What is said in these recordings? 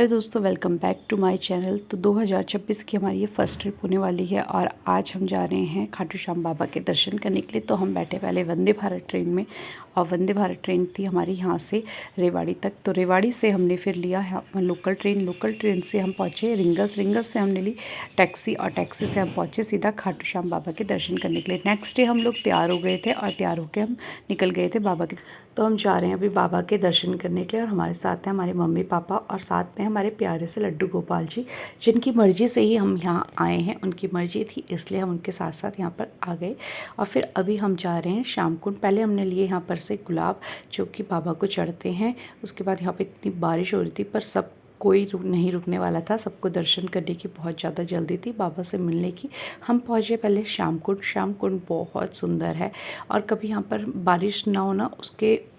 Hello दोस्तों, welcome back to my channel. तो 2026 की हमारी ये फर्स्ट ट्रिप होने वाली है और आज हम जा रहे हैं खाटू श्याम बाबा के दर्शन करने के लिए। तो हम बैठे पहले वंदे भारत ट्रेन में और वंदे भारत ट्रेन थी हमारी यहाँ से रेवाड़ी तक। तो रेवाड़ी से हमने फिर लिया लोकल ट्रेन से हम पहुँचे रिंगस से हमने ली टैक्सी और टैक्सी से हम पहुँचे सीधा खाटू श्याम बाबा के दर्शन करने के लिए। नेक्स्ट डे हम लोग तैयार हो गए थे और तैयार होकर हम निकल गए थे बाबा के। तो हम जा रहे हैं अभी बाबा के दर्शन करने के लिए और हमारे साथ हैं हमारे मम्मी पापा और साथ में हमारे प्यारे से लड्डू गोपाल जी, जिनकी मर्ज़ी से ही हम यहाँ आए हैं। उनकी मर्ज़ी थी इसलिए हम उनके साथ साथ यहाँ पर आ गए। और फिर अभी हम जा रहे हैं शाम कुंड। पहले हमने लिए यहाँ पर से गुलाब जो कि बाबा को चढ़ते हैं। उसके बाद यहाँ पर इतनी बारिश हो रही थी पर सब कोई नहीं रुकने वाला था। सबको दर्शन करने की बहुत ज़्यादा जल्दी थी, बाबा से मिलने की। हम पहुँचे पहले श्याम कुंड बहुत सुंदर है और कभी यहाँ पर बारिश ना होना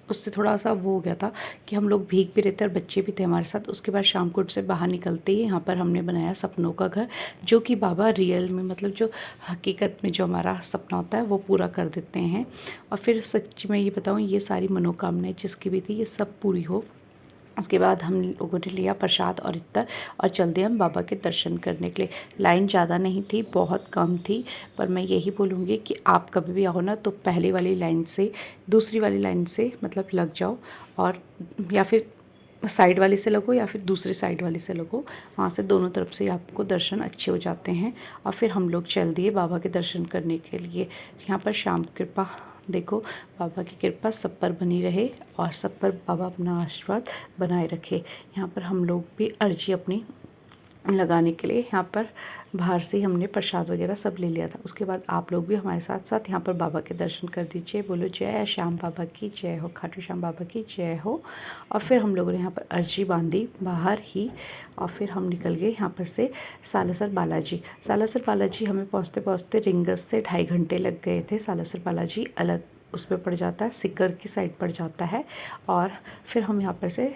उससे थोड़ा सा वो हो गया था कि हम लोग भीग भी रहे थे और बच्चे भी थे हमारे साथ। उसके बाद श्याम कुंड से बाहर निकलते ही यहाँ पर हमने बनाया सपनों का घर, जो कि बाबा रियल में मतलब जो हकीकत में जो हमारा सपना होता है वो पूरा कर देते हैं। और फिर सच में ये बताऊँ, ये सारी मनोकामनाएं जिसकी भी थी ये सब पूरी हो। उसके बाद हम लोगों ने लिया प्रसाद और इत्तर और चल दिए हम बाबा के दर्शन करने के लिए। लाइन ज़्यादा नहीं थी, बहुत कम थी, पर मैं यही बोलूँगी कि आप कभी भी आओ ना तो पहले वाली लाइन से दूसरी वाली लाइन से मतलब लग जाओ, और या फिर साइड वाली से लगो या फिर दूसरी साइड वाली से लगो। वहाँ से दोनों तरफ से आपको दर्शन अच्छे हो जाते हैं। और फिर हम लोग चल दिए बाबा के दर्शन करने के लिए। यहाँ पर शाम कृपा देखो, बाबा की कृपा सब पर बनी रहे और सब पर बाबा अपना आशीर्वाद बनाए रखे। यहाँ पर हम लोग भी अर्जी अपनी लगाने के लिए यहाँ पर बाहर से ही हमने प्रसाद वगैरह सब ले लिया था। उसके बाद आप लोग भी हमारे साथ साथ यहाँ पर बाबा के दर्शन कर दीजिए। बोलो जय श्याम बाबा की जय हो, खाटू श्याम बाबा की जय हो। और फिर हम लोगों ने यहाँ पर अर्जी बांधी बाहर ही और फिर हम निकल गए यहाँ पर से सालासर बालाजी हमें पहुँचते पहुँचते रिंगस से 2.5 घंटे लग गए थे। सालासर बालाजी अलग उस पर पड़ जाता है, सिकर की साइड पड़ जाता है। और फिर हम यहाँ पर से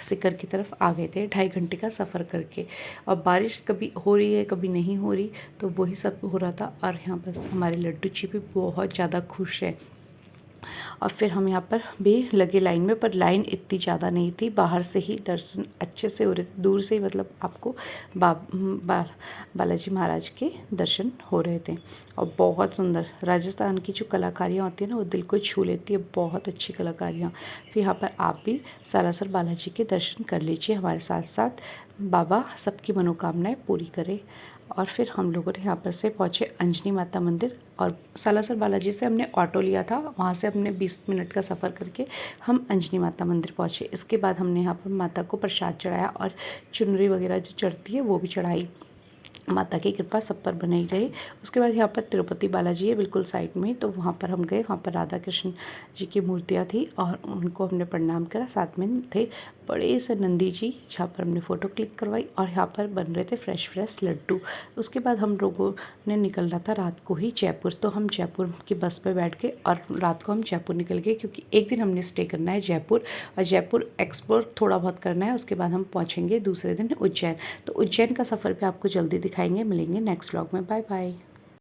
सिकर की तरफ आ गए थे 2.5 घंटे का सफ़र करके। और बारिश कभी हो रही है कभी नहीं हो रही, तो वही सब हो रहा था। और यहाँ पर हमारे लड्डू जी भी बहुत ज़्यादा खुश है। और फिर हम यहाँ पर भी लगे लाइन में, पर लाइन इतनी ज़्यादा नहीं थी। बाहर से ही दर्शन अच्छे से हो रहे थे, दूर से ही मतलब आपको बालाजी महाराज के दर्शन हो रहे थे। और बहुत सुंदर राजस्थान की जो कलाकारियाँ होती हैं ना वो दिल को छू लेती है, बहुत अच्छी कलाकारियाँ। फिर यहाँ पर आप भी सालासर बालाजी के दर्शन कर लीजिए हमारे साथ साथ। बाबा सबकी मनोकामनाएं पूरी करे। और फिर हम लोगों ने यहाँ पर से पहुँचे अंजनी माता मंदिर और सालासर बालाजी से हमने ऑटो लिया था। वहाँ से हमने 20 मिनट का सफ़र करके हम अंजनी माता मंदिर पहुँचे। इसके बाद हमने यहाँ पर माता को प्रसाद चढ़ाया और चुनरी वगैरह जो चढ़ती है वो भी चढ़ाई। माता की कृपा सब पर बनी रहे। उसके बाद यहाँ पर तिरुपति बालाजी है बिल्कुल साइड में, तो वहाँ पर हम गए। वहाँ पर राधा कृष्ण जी की मूर्तियाँ थी और उनको हमने प्रणाम करा। साथ में थे बड़े से नंदी जी जहाँ पर हमने फ़ोटो क्लिक करवाई और यहाँ पर बन रहे थे फ्रेश लड्डू। उसके बाद हम लोगों ने निकलना था रात को ही जयपुर, तो हम जयपुर की बस पे बैठ गए और रात को हम जयपुर निकल गए, क्योंकि एक दिन हमने स्टे करना है जयपुर और जयपुर एक्सप्लोर थोड़ा बहुत करना है। उसके बाद हम पहुँचेंगे दूसरे दिन उज्जैन। तो उज्जैन का सफ़र भी आपको जल्दी दिखाएंगे। मिलेंगे नेक्स्ट व्लॉग में। Bye bye.